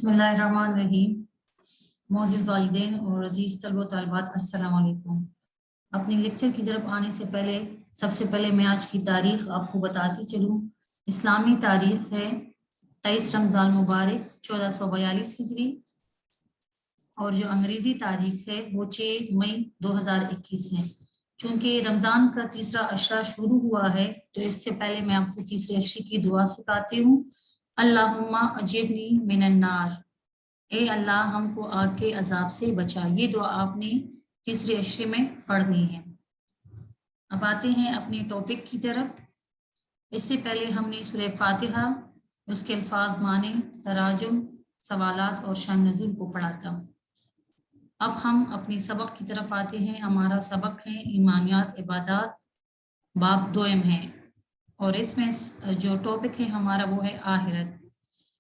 बिस्मिल्लाहिर्रहमानिर्रहीम। मोअज़्ज़िज़ वालिदैन और अज़ीज़ तलबा व तालिबात, अस्सलामु अलैकुम। अपनी लेक्चर की तरफ आने से पहले सबसे पहले मैं आज की तारीख़ आपको बताती चलूँ। इस्लामी तारीख़ है 23 रमज़ान मुबारक 1442 हिजरी और जो अंग्रेज़ी तारीख़ है वो 6 मई 2021 है। चूँकि रमज़ान का तीसरा अशरा शुरू हुआ है तो इससे पहले मैं आपको तीसरे अशरे की दुआ सिखाती हूँ। अल्लाहुम्मा अजिरनी मिनन नार, ए अल्लाह हमको आग के अजाब से बचा। ये दुआ आपने तीसरे अशरे में पढ़नी है। अब आते हैं अपने टॉपिक की तरफ। इससे पहले हमने सूरह फातिहा, उसके अल्फाज, माने, तराजुम, सवालात और शान नुज़ूल को पढ़ा था। अब हम अपनी सबक की तरफ आते हैं। हमारा सबक है ईमानियात इबादात, बाब 2 है और इसमें जो टॉपिक है हमारा वो है आखिरत।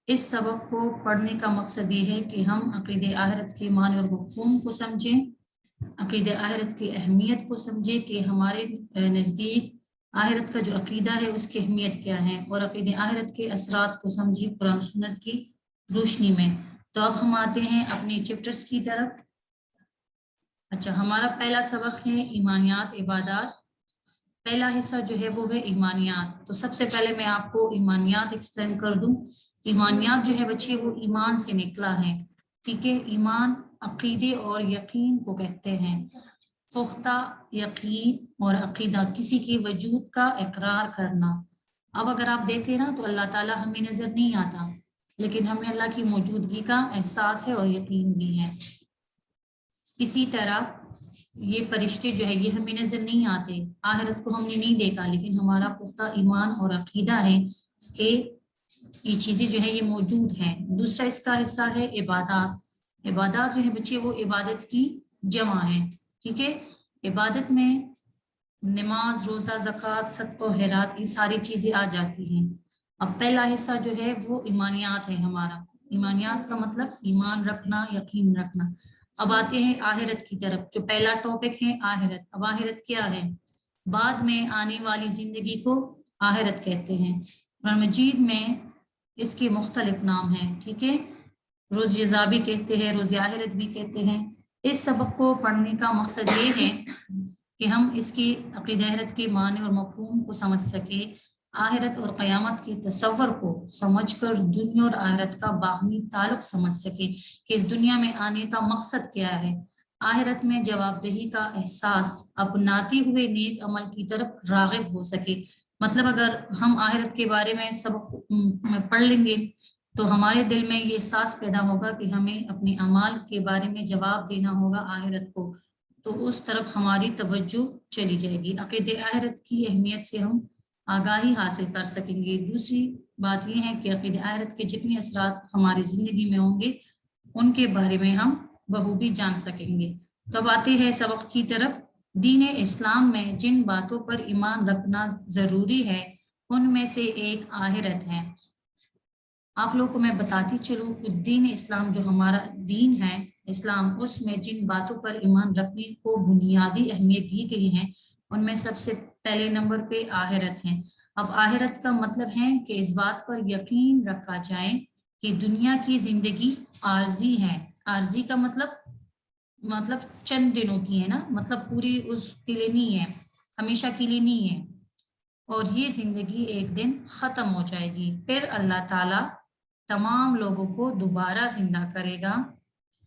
इस सबक को पढ़ने का मकसद ये है कि हम अक़ीदे आखिरत के माने और मफ़हूम को समझें, अक़ीदे आखिरत की अहमियत को समझें कि हमारे नज़दीक आखिरत का जो अक़ीदा है उसकी अहमियत क्या है, और अक़ीदे आखिरत के असरात को समझें कुरान सुन्नत की रोशनी में। तो अब हम आते हैं अपने चैप्टर्स की तरफ। अच्छा, हमारा पहला सबक है ईमानियात इबादात। पहला हिस्सा जो है वो है ईमानियात। तो सबसे पहले मैं आपको ईमानियात एक्सप्लेन कर दूं। ईमानियात जो है बच्चे वो ईमान से निकला है, ठीक है। ईमान अकीदे और यकीन को कहते हैं। पुख्ता यकीन और अकीदा, किसी के वजूद का इकरार करना। अब अगर आप देखें ना तो अल्लाह ताला हमें नजर नहीं आता, लेकिन हमें अल्लाह की मौजूदगी का एहसास है और यकीन भी है। इसी तरह ये फरिश्ते जो है ये हमें नजर नहीं आते, आखिरत को हमने नहीं देखा, लेकिन हमारा पुख्ता ईमान और अकीदा है कि ये चीजें जो है ये मौजूद हैं। दूसरा इसका हिस्सा है इबादत। इबादत जो है बच्चे वो इबादत की जमा है, ठीक है। इबादत में नमाज, रोजा, ज़कात, सदका, खैरात, ये सारी चीजें आ जाती हैं। अब पहला हिस्सा जो है वो ईमानियात है हमारा। ईमानियात का मतलब ईमान रखना, यकीन रखना। अब आते हैं आखिरत की तरफ। जो पहला टॉपिक है आखिरत। अब आखिरत क्या है? बाद में आने वाली जिंदगी को आखिरत कहते हैं। कुरान मजीद में इसके मुख्तलिफ नाम हैं, ठीक है। रोज़ जज़ा भी कहते हैं, रोज़ आखिरत भी कहते हैं। इस सबक को पढ़ने का मकसद ये है कि हम इसकी अक़ीदा आखिरत के माने और मफ़हूम को समझ सके, आखिरत और क़यामत के तसव्वुर को समझकर दुनिया और आखिरत का बाहमी ताल्लुक़ समझ सके कि इस दुनिया में आने का मकसद क्या है। आखिरत में जवाबदेही का एहसास अपनाते हुए नेक अमल की तरफ राग़िब हो सके। मतलब अगर हम आखिरत के बारे में सबक में पढ़ लेंगे तो हमारे दिल में ये एहसास पैदा होगा कि हमें अपने अमाल के बारे में जवाब देना होगा आखिरत को, तो उस तरफ हमारी तवज्जो चली जाएगी। अक़ीदे आखिरत की अहमियत से हम आगाही हासिल कर सकेंगे। दूसरी बात यह है कि अक़ीदे आखिरत के जितने असरात हमारी ज़िंदगी में होंगे उनके बारे में हम बखूबी जान सकेंगे। तो अब आते हैं सबक की तरफ। दीन इस्लाम में जिन बातों पर ईमान रखना ज़रूरी है उनमें से एक आखिरत है। आप लोगों को मैं बताती चलूँ कि दीन इस्लाम जो हमारा दीन है इस्लाम, उसमें जिन बातों पर ईमान रखने को बुनियादी अहमियत दी गई है उनमें सबसे पहले नंबर पे आखिरत है। अब आखिरत का मतलब है कि इस बात पर यकीन रखा जाए कि दुनिया की जिंदगी आर्जी है। आर्जी का मतलब चंद दिनों की है ना, मतलब पूरी उसके लिए नहीं है, हमेशा के लिए नहीं है, और ये जिंदगी एक दिन खत्म हो जाएगी। फिर अल्लाह ताला तमाम लोगों को दोबारा जिंदा करेगा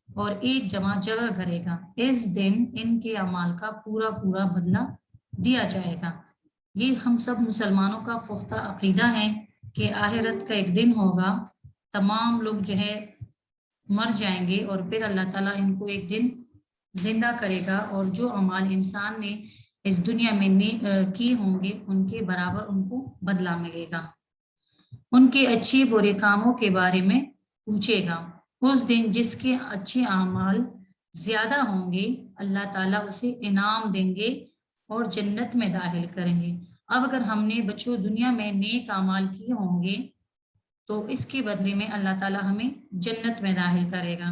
और एक जगह करेगा। इस दिन इनके अमाल का पूरा पूरा बदला दिया जाएगा। ये हम सब मुसलमानों का पुख्ता अकीदा है कि आखिरत का एक दिन होगा, तमाम लोग जो है मर जाएंगे और फिर अल्लाह ताला इनको एक दिन जिंदा करेगा और जो अमाल इंसान ने इस दुनिया में किए होंगे उनके बराबर उनको बदला मिलेगा। उनके अच्छे बुरे कामों के बारे में पूछेगा। उस दिन जिसके अच्छे अमाल ज्यादा होंगे अल्लाह ताला उसे इनाम देंगे और जन्नत में दाखिल करेंगे। अब अगर हमने बच्चों दुनिया में नेक अमाल किए होंगे तो इसके बदले में अल्लाह ताला हमें जन्नत में दाखिल करेगा,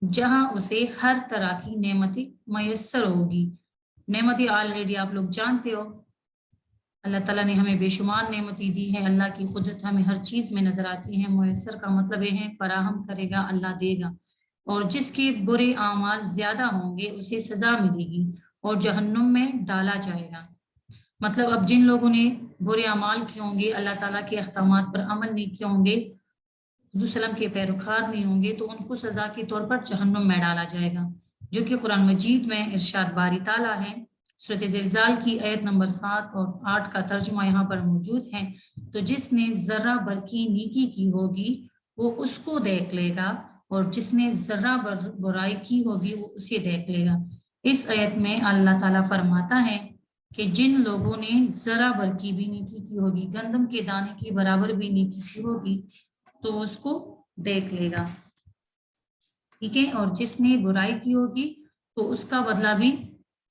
जहां उसे हर तरह की नेमतें मयस्सर होगी। नेमतें ऑलरेडी आप लोग जानते हो, اللہ ताला ने हमें बेशुमार नेमतें दी हैं, अल्लाह की कुदरत हमें हर चीज़ में नज़र आती है। मुयस्सर का मतलब ये है फराहम करेगा, अल्लाह देगा। और जिसके बुरे आमाल ज़्यादा होंगे उसे सज़ा मिलेगी और जहन्नुम में डाला जाएगा। मतलब अब जिन लोगों ने बुरे अमाल किए होंगे, अल्लाह ताला के अहकामात पर अमल नहीं किए होंगे, सल्लम के पैरोकार नहीं होंगे, तो उनको सज़ा के तौर पर जहन्नुम में डाला जाएगा, जो कि कुरान मजीद में इरशाद बारी ताला है। सूरत ज़िलज़ाल की आयत नंबर 7 और 8 का तर्जुमा यहाँ पर मौजूद है। तो जिसने जर्रा भर की नेकी की होगी वो उसको देख लेगा, और जिसने जर्रा भर बुराई की होगी वो उसे देख लेगा। इस आयत में अल्लाह ताला फरमाता है कि जिन लोगों ने जरा भर की भी नेकी की होगी, गंदम के दाने की बराबर भी नेकी की होगी, तो उसको देख लेगा, ठीक है। और जिसने बुराई की होगी तो उसका बदला भी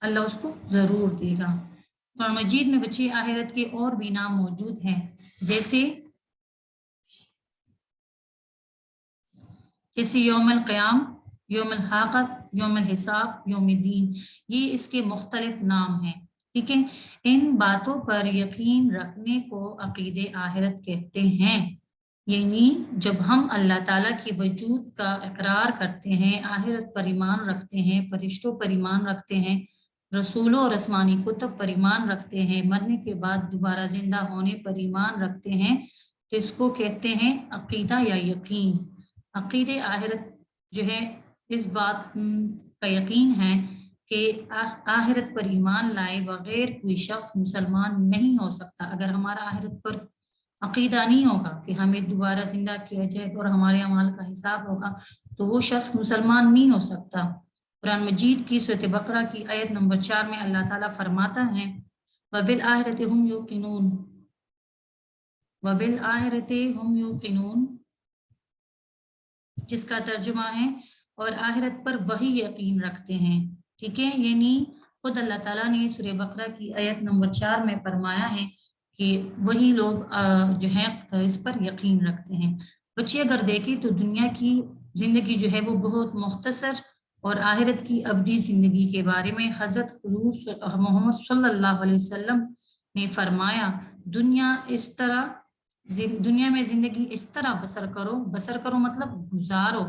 अल्लाह उसको जरूर देगा। कुरान मजीद में बच्चे आखिरत के और भी नाम मौजूद हैं, जैसे यौमुल क़याम, यौमुल हाक़त, यौमुल हिसाब, यौमुद्दीन, ये इसके मुख्तलिफ नाम हैं, ठीक है। इन बातों पर यकीन रखने को अक़ीदे आखिरत कहते हैं। यानी जब हम अल्लाह ताला की वजूद का इकरार करते हैं, आखिरत पर ईमान रखते हैं, फरिश्तों पर ईमान रखते हैं, रसूलों और आसमानी कुतुब पर ईमान रखते हैं, मरने के बाद दोबारा जिंदा होने पर ईमान रखते हैं, तो इसको कहते हैं अक़ीदा या यकीन। अक़ीदे आखिरत जो है, इस बात का यकीन है कि आखिरत पर ईमान लाए बगैर कोई शख्स मुसलमान नहीं हो सकता। अगर हमारा आखिरत पर अक़ीदा नहीं होगा कि हमें दोबारा जिंदा किया जाए और हमारे अमाल का हिसाब होगा, तो वो शख्स मुसलमान नहीं हो सकता। कुरान मजीद की सूरत बकरा की आयत नंबर 4 में अल्लाह ताला फरमाता है, वबिल आखिरति हुम युक़िनून, वबिल आखिरति हुम युक़िनून, जिसका तर्जुमा है और आखिरत पर वही यकीन रखते हैं, ठीक है। यानी खुद अल्लाह ताला ने सूरह बकरा की आयत नंबर 4 में फरमाया है कि वही लोग जो है इस पर यकीन रखते हैं। बच्चे अगर देखें तो दुनिया की जिंदगी जो है वो बहुत मुख्तसर, और आखिरत की अबदी जिंदगी के बारे में हजरत हुज़ूर मोहम्मद सल्लल्लाहु अलैहि वसल्लम ने फरमाया, दुनिया में जिंदगी इस तरह बसर करो मतलब गुजारो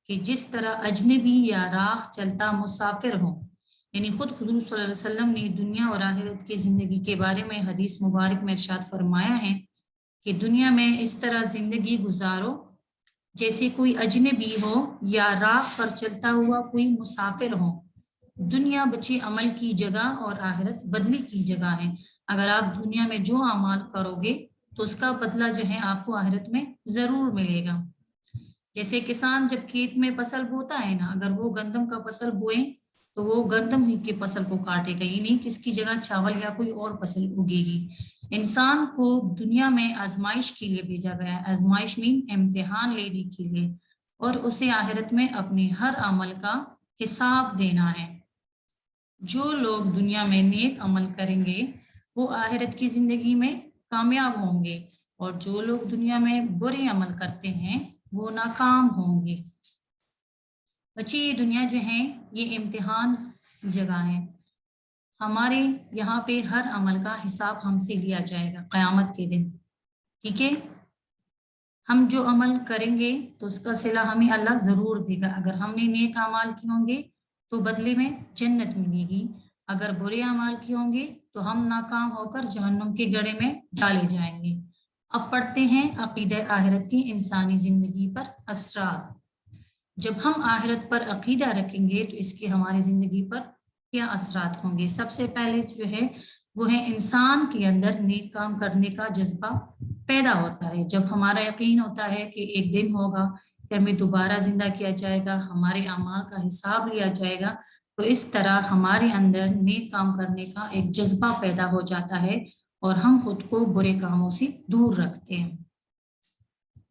कि जिस तरह अजनबी या राह चलता मुसाफिर हो। यानी खुद हुज़ूर सल्लल्लाहु अलैहि वसल्लम ने दुनिया और आखिरत की जिंदगी के बारे में हदीस मुबारक में इरशाद फरमाया है कि दुनिया में इस तरह जिंदगी गुजारो जैसे कोई अजनबी हो या राह पर चलता हुआ कोई मुसाफिर हो। दुनिया बच्चे अमल की जगह और आखिरत बदली की जगह है। अगर आप दुनिया में जो अमाल करोगे तो उसका बदला जो है आपको आखिरत में जरूर मिलेगा। जैसे किसान जब खेत में फसल बोता है ना, अगर वो गंदम का फसल बोए तो वो गंदम ही की फसल को काटेगा, ये नहीं किसकी जगह चावल या कोई और फसल उगेगी। इंसान को दुनिया में आजमाइश के लिए भेजा गया है, आजमाइश मीन इम्तिहान लेने के लिए, और उसे आखिरत में अपने हर अमल का हिसाब देना है। जो लोग दुनिया में नेक अमल करेंगे वो आखिरत की जिंदगी में कामयाब होंगे, और जो लोग दुनिया में बुरे अमल करते हैं वो नाकाम होंगे। बच्चे ये दुनिया जो है ये इम्तिहान जगह है। हमारे यहाँ पे हर अमल का हिसाब हमसे लिया जाएगा क़यामत के दिन, ठीक है। हम जो अमल करेंगे तो उसका सिला हमें अल्लाह जरूर देगा। अगर हमने नेक अमाल किए होंगे तो बदले में जन्नत मिलेगी, अगर बुरे अमाल किए होंगे तो हम नाकाम होकर जहन्नुम के गड्ढे में डाले जाएंगे। अब पढ़ते हैं अक़ीदा आखिरत की इंसानी जिंदगी पर असरात। जब हम आखिरत पर अक़ीदा रखेंगे तो इसके हमारी जिंदगी पर क्या असरात होंगे। सबसे पहले जो है वो है इंसान के अंदर नेक काम करने का जज्बा पैदा होता है। जब हमारा यकीन होता है कि एक दिन होगा कि हमें दोबारा जिंदा किया जाएगा, हमारे अमाल का हिसाब लिया जाएगा, तो इस तरह हमारे अंदर नेक काम करने का एक जज्बा पैदा हो जाता है और हम खुद को बुरे कामों से दूर रखते हैं।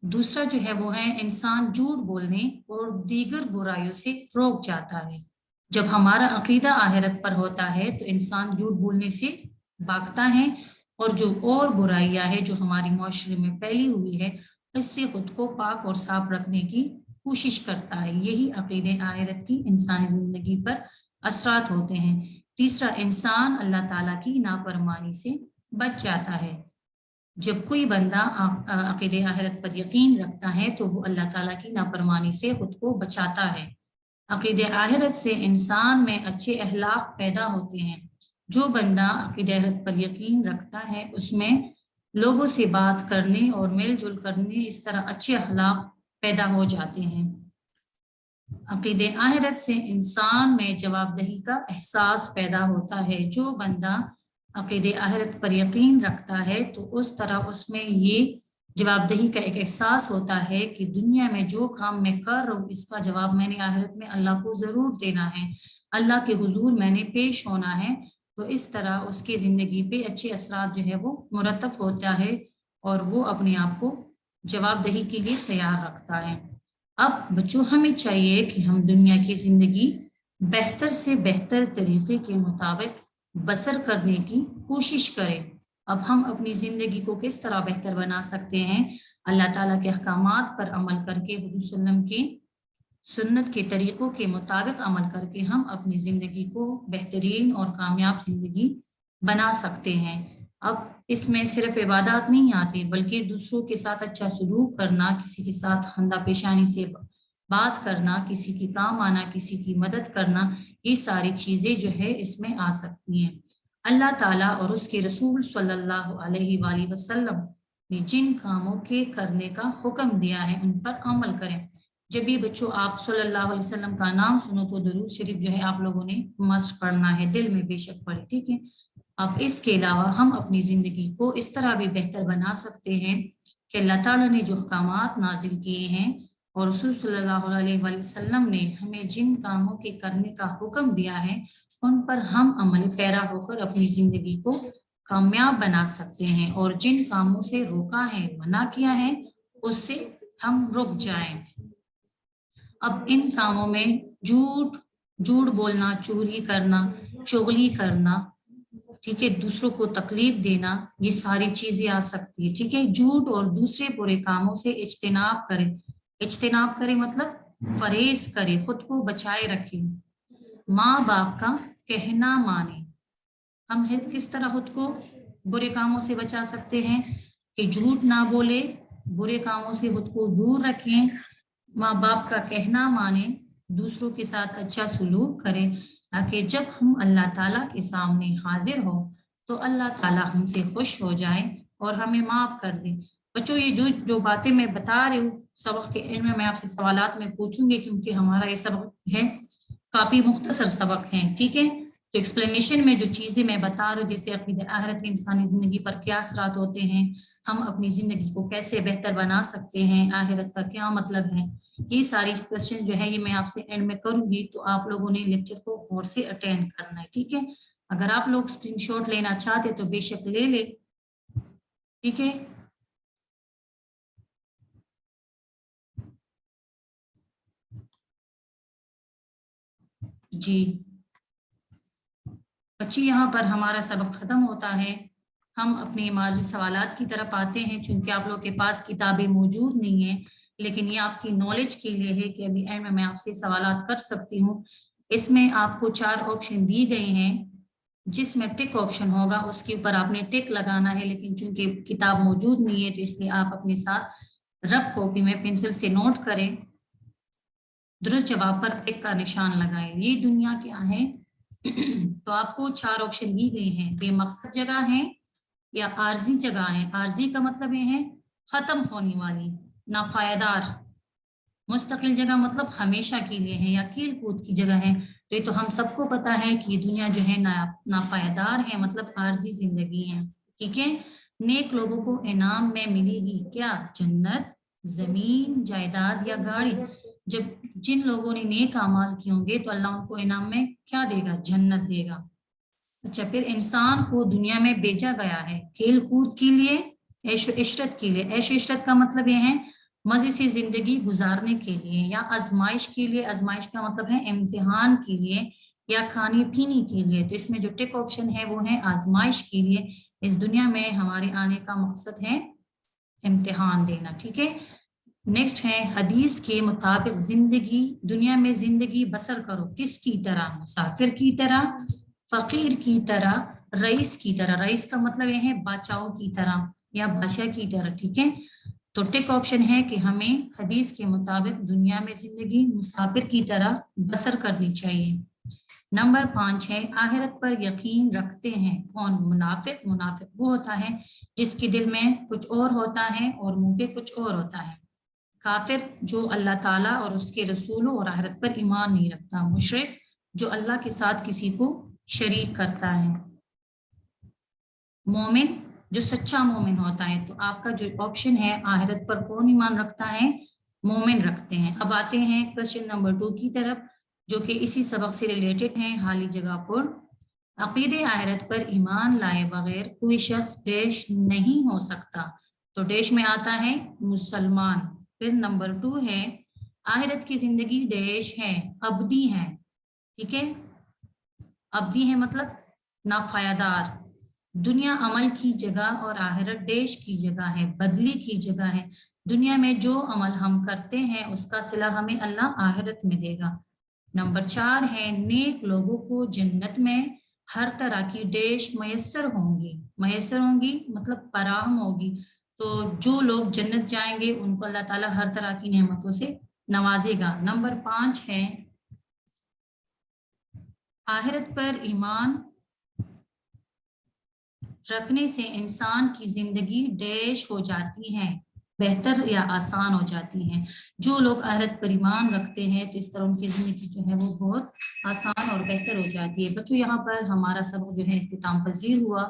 दूसरा जो है वो है इंसान झूठ बोलने और दीगर बुराइयों से रोक जाता है। जब हमारा अकीदा आखिरत पर होता है तो इंसान झूठ बोलने से भागता है, और जो और बुराइयां है जो हमारी माशरे में फैली हुई है इससे खुद को पाक और साफ रखने की कोशिश करता है। यही अकीदे आखिरत की इंसानी जिंदगी पर असरात होते हैं। तीसरा, इंसान अल्लाह ताला की नाफरमानी से बच जाता है। जब कोई बंदा अक़ीदे आखिरत पर यकीन रखता है तो वो अल्लाह ताला की नाफरमानी से खुद को बचाता है। अक़ीदे आखिरत से इंसान में अच्छे अखलाक पैदा होते हैं। जो बंदा अक़ीदे आखिरत पर यकीन रखता है उसमें लोगों से बात करने और मेलजोल करने इस तरह अच्छे अखलाक पैदा हो जाते हैं। अक़ीदे आखिरत से इंसान में जवाबदेही का एहसास पैदा होता है। जो बंदा अक़ीदे आखिरत पर यकीन रखता है तो उस तरह उसमें ये जवाबदेही का एक एहसास होता है कि दुनिया में जो काम मैं कर रहा हूँ इसका जवाब मैंने आखिरत में अल्लाह को ज़रूर देना है, अल्लाह के हुजूर मैंने पेश होना है। तो इस तरह उसकी ज़िंदगी पे अच्छे असरात जो है वो मुरतब होता है और वो अपने आप को जवाबदेही के लिए तैयार रखता है। अब बच्चों हमें चाहिए कि हम दुनिया की ज़िंदगी बेहतर से बेहतर तरीके के मुताबिक बसर करने की कोशिश करें। अब हम अपनी ज़िंदगी को किस तरह बेहतर बना सकते हैं? अल्लाह ताला के अहकामात पर अमल करके, हुज़ूर सल्लम की सुन्नत के तरीक़ों के मुताबिक अमल करके हम अपनी ज़िंदगी को बेहतरीन और कामयाब ज़िंदगी बना सकते हैं। अब इसमें सिर्फ इबादत नहीं आती बल्कि दूसरों के साथ अच्छा सलूक करना, किसी के साथ खंदा पेशानी से बात करना, किसी की काम आना, किसी की मदद करना, ये सारी चीज़ें जो है इसमें आ सकती हैं। अल्लाह ताला और उसके रसूल सल्लल्लाहु अलैहि वसल्लम ने जिन कामों के करने का हुक्म दिया है उन पर अमल करें। जब भी बच्चों आप सल्लल्लाहु अलैहि वसल्लम का नाम सुनो तो दरूद शरीफ जो है आप लोगों ने मस्ट पढ़ना है, दिल में बेशक पढ़े, ठीक है। अब इसके अलावा हम अपनी ज़िंदगी को इस तरह भी बेहतर बना सकते हैं कि अल्लाह ताला ने जो अहकामात नाजिल किए हैं और रसूल सल्लल्लाहु अलैहि वसल्लम ने हमें जिन कामों के करने का हुक्म दिया है उन पर हम अमल पैरा होकर अपनी ज़िंदगी को कामयाब बना सकते हैं और जिन कामों से रोका है, मना किया है, उससे हम रुक जाएं। अब इन कामों में झूठ बोलना, चोरी करना, चुगली करना, ठीक है, दूसरों को तकलीफ देना, ये सारी चीजें आ सकती है, ठीक है। झूठ और दूसरे बुरे कामों से इज्तिनाब करें मतलब परहेज करें, खुद को बचाए रखें। माँ बाप का कहना माने। हम किस तरह खुद को बुरे कामों से बचा सकते हैं कि झूठ ना बोले, बुरे कामों से खुद को दूर रखें, माँ बाप का कहना माने, दूसरों के साथ अच्छा सलूक करें ताकि जब हम अल्लाह ताला के सामने हाजिर हो तो अल्लाह ताला हमसे खुश हो जाए और हमें माफ कर दे। बच्चों ये जो बातें मैं बता रही हूँ सबक के एंड में मैं आपसे सवालात में पूछूंगी क्योंकि हमारा ये सबक है काफी मुख्तसर सबक है, ठीक है। तो एक्सप्लेनेशन में जो चीजें मैं बता रही हूँ जैसे अक़ीदा आखिरत के इंसानी जिंदगी पर क्या असरात होते हैं, हम अपनी जिंदगी को कैसे बेहतर बना सकते हैं, आखिरत का क्या मतलब है, ये सारी क्वेश्चन जो है ये मैं आपसे एंड में करूंगी। तो आप लोगों ने लेक्चर को गौर से अटेंड करना है, ठीक है। अगर आप लोग स्क्रीनशॉट लेना चाहते तो बेशक ले ले, ठीक है। जी बच्ची यहाँ पर हमारा सबक खत्म होता है। हम अपने माजी सवालात की तरफ आते हैं। चूंकि आप लोग के पास किताबें मौजूद नहीं है लेकिन ये आपकी नॉलेज के लिए है कि अभी एंड में मैं आपसे सवालात कर सकती हूँ। इसमें आपको 4 ऑप्शन दी गए हैं जिसमें टिक ऑप्शन होगा उसके ऊपर आपने टिक लगाना है, लेकिन चूंकि किताब मौजूद नहीं है तो इसलिए आप अपने साथ रफ कॉपी में पेंसिल से नोट करें, दुरुस्त जवाब पर टिक का निशान लगाएं। ये दुनिया क्या है तो आपको 4 ऑप्शन दी गए हैं, बेमकसद जगह है या आर्जी जगह है। आर्जी का मतलब ये है खत्म होने वाली, नाफायदार। मुस्तकिल जगह मतलब हमेशा के लिए है, या कील कूद की जगह है। तो ये तो हम सबको पता है कि ये दुनिया जो है नाफायदार है, मतलब आर्जी जिंदगी है, ठीक है। नेक लोगों को इनाम में मिलेगी क्या? जन्नत, जमीन, जायदाद या गाड़ी। जब जिन लोगों ने नेक अमाल किए होंगे तो अल्लाह उनको इनाम में क्या देगा? जन्नत देगा। अच्छा, फिर इंसान को दुनिया में भेजा गया है खेल कूद के लिए, ऐशो इशरत के लिए। ऐशो इशरत का मतलब ये है मजे से जिंदगी गुजारने के लिए, या आजमाइश के लिए। आजमाइश का मतलब है इम्तिहान के लिए या खाने पीने के लिए। तो इसमें जो टिक ऑप्शन है वो है आजमाइश के लिए। इस दुनिया में हमारे आने का मकसद है इम्तिहान देना, ठीक है। नेक्स्ट है हदीस के मुताबिक जिंदगी, दुनिया में जिंदगी बसर करो किसकी तरह? मुसाफिर की तरह, फकीर की तरह, रईस की तरह, रईस का मतलब ये है बादशाहों की तरह या बादशाह की तरह, ठीक है। तो टिक ऑप्शन है कि हमें हदीस के मुताबिक दुनिया में जिंदगी मुसाफिर की तरह बसर करनी चाहिए। नंबर 5 है आखिरत पर यकीन रखते हैं कौन? मुनाफिक। मुनाफिक वो होता है जिसके दिल में कुछ और होता है और मुंह पे कुछ और होता है। काफिर जो अल्लाह ताला और उसके रसूलों और आखिरत पर ईमान नहीं रखता। मुशरिक जो अल्लाह के साथ किसी को शरीक करता है। मोमिन जो सच्चा मोमिन होता है। तो आपका जो ऑप्शन है आखिरत पर कौन ईमान रखता है? मोमिन रखते हैं। अब आते हैं क्वेश्चन नंबर 2 की तरफ, जो कि इसी सबक से रिलेटेड है। हाली जगह पर अकीदे आखिरत पर ईमान लाए बगैर कोई शख्स डैश नहीं हो सकता। तो डैश में आता है मुसलमान। फिर नंबर 2 है आखिरत की जिंदगी डैश है, अबदी है, ठीक है। अबदी है मतलब नाफायदार। दुनिया अमल की जगह और आखिरत डैश की जगह है, बदली की जगह है। दुनिया में जो अमल हम करते हैं उसका सिला हमें अल्लाह आखिरत में देगा। नंबर 4 है नेक लोगों को जन्नत में हर तरह की डैश मयसर होंगी। मयसर होंगी मतलब फराहम होगी। तो जो लोग जन्नत जाएंगे उनको अल्लाह ताला हर तरह की नेमतों से नवाजेगा। नंबर 5 है आखिरत पर ईमान रखने से इंसान की जिंदगी डैश हो जाती है, बेहतर या आसान हो जाती है। जो लोग आखिरत पर ईमान रखते हैं तो इस तरह उनकी जिंदगी जो है वो बहुत आसान और बेहतर हो जाती है। बच्चों यहाँ पर हमारा सबक जो है इख्तिताम पजीर हुआ।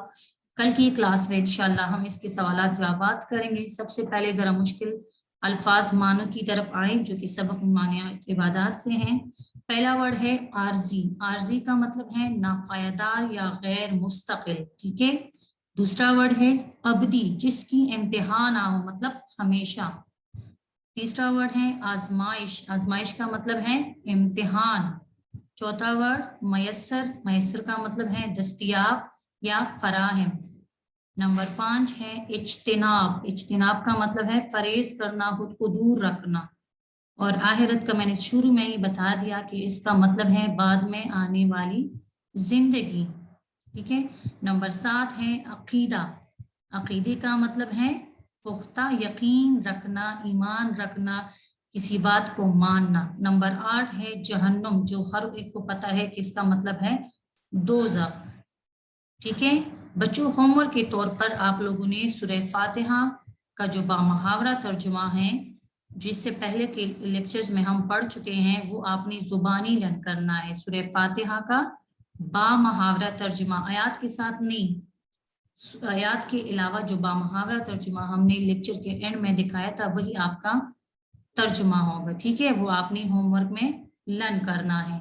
कल की क्लास में इंशाल्लाह हम इसके सवालात जवाबात करेंगे। सबसे पहले जरा मुश्किल अल्फाज मानों की तरफ आए जो कि सबक मानिया इबादात से हैं। पहला वर्ड है आरजी। आरजी का मतलब है नाफायदार या गैर मुस्तकिल, ठीक है। दूसरा वर्ड है अबदी, जिसकी इंतहा ना हो मतलब हमेशा। तीसरा वर्ड है आजमाइश। आजमाइश का मतलब है इम्तिहान। चौथा वर्ड मयसर। मयसर का मतलब है दस्तयाब या फराहम। नंबर 5 है इज्तिनाब। इज्तिनाब का मतलब है फरेज करना, खुद को दूर रखना। और आखिरत का मैंने शुरू में ही बता दिया कि इसका मतलब है बाद में आने वाली जिंदगी, ठीक है। नंबर 7 है अकीदा। अकीदे का मतलब है पुख्ता यकीन रखना, ईमान रखना, किसी बात को मानना। नंबर 8 है जहन्नुम, जो हर एक को पता है कि इसका मतलब है दोज़ख, ठीक है। बच्चों होमवर्क के तौर पर आप लोगों ने सूरह फातिहा का जो बामुहावरा तर्जुमा है जिससे पहले के लेक्चर्स में हम पढ़ चुके हैं वो आपने जुबानी लर्न करना है। सूरह फातिहा का बामुहावरा तर्जुमा, आयात के साथ नहीं, आयात के अलावा जो बामुहावरा तर्जुमा हमने लेक्चर के एंड में दिखाया था वही आपका तर्जुमा होगा, ठीक है। वो आपने होमवर्क में लर्न करना है।